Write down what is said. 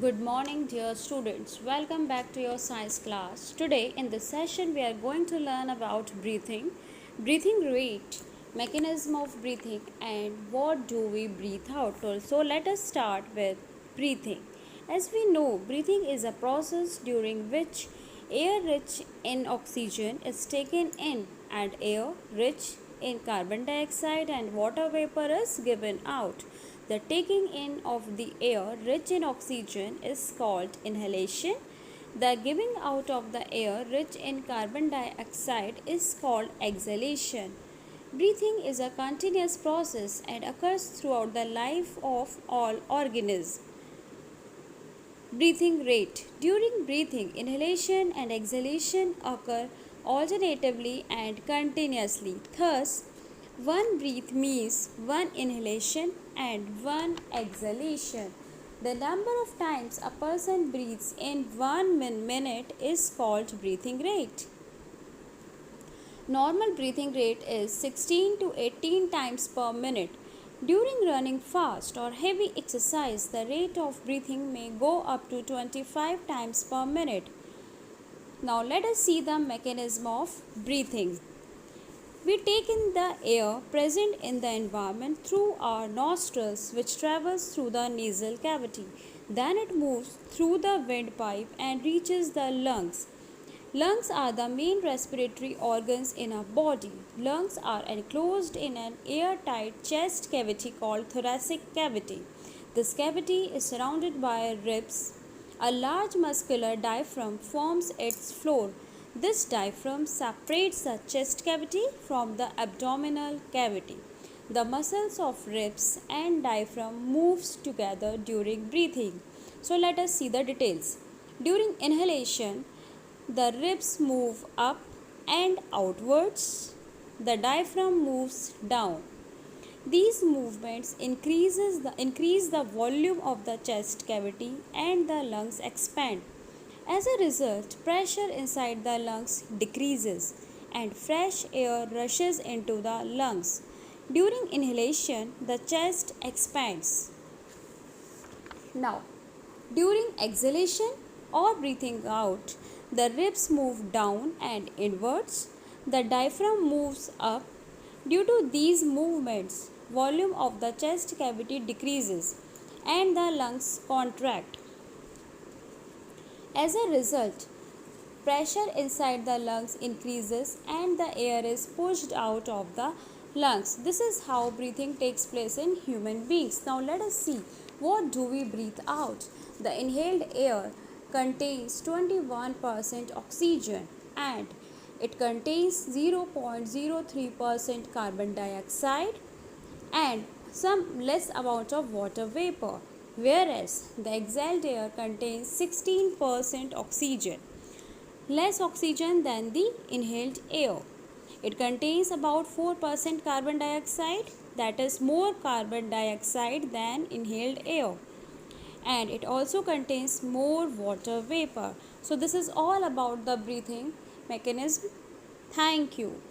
Good morning, dear students. Welcome back to your science class. Today, in this session, we are going to learn about breathing rate, mechanism of breathing, and what do we breathe out. So, let us start with breathing. As we know, breathing is a process during which air rich in oxygen is taken in and air rich in carbon dioxide and water vapor is given out. The taking in of the air rich in oxygen is called inhalation. The giving out of the air rich in carbon dioxide is called exhalation. Breathing is a continuous process and occurs throughout the life of all organisms. Breathing rate. During breathing, inhalation and exhalation occur alternatively and continuously. Thus, one breath means one inhalation and one exhalation. The number of times a person breathes in 1 minute is called breathing rate. Normal breathing rate is 16 to 18 times per minute. During running fast or heavy exercise, the rate of breathing may go up to 25 times per minute. Now let us see the mechanism of breathing. We take in the air present in the environment through our nostrils, which travels through the nasal cavity. Then it moves through the windpipe and reaches the lungs. Lungs are the main respiratory organs in our body. Lungs are enclosed in an airtight chest cavity called thoracic cavity. This cavity is surrounded by ribs. A large muscular diaphragm forms its floor. This diaphragm separates the chest cavity from the abdominal cavity. The muscles of ribs and diaphragm moves together during breathing. So let us see the details. During inhalation, the ribs move up and outwards. The diaphragm moves down. These movements increase the volume of the chest cavity and the lungs expand. As a result, pressure inside the lungs decreases and fresh air rushes into the lungs. During inhalation, the chest expands. Now, during exhalation or breathing out, the ribs move down and inwards. The diaphragm moves up. Due to these movements, volume of the chest cavity decreases and the lungs contract. As a result, pressure inside the lungs increases and the air is pushed out of the lungs. This is how breathing takes place in human beings. Now let us see, what do we breathe out? The inhaled air contains 21% oxygen and it contains 0.03% carbon dioxide and some less amount of water vapor, whereas the exhaled air contains 16% oxygen, less oxygen than the inhaled air. It contains about 4% carbon dioxide, that is more carbon dioxide than inhaled air, and it also contains more water vapor. So this is all about the breathing mechanism. Thank you.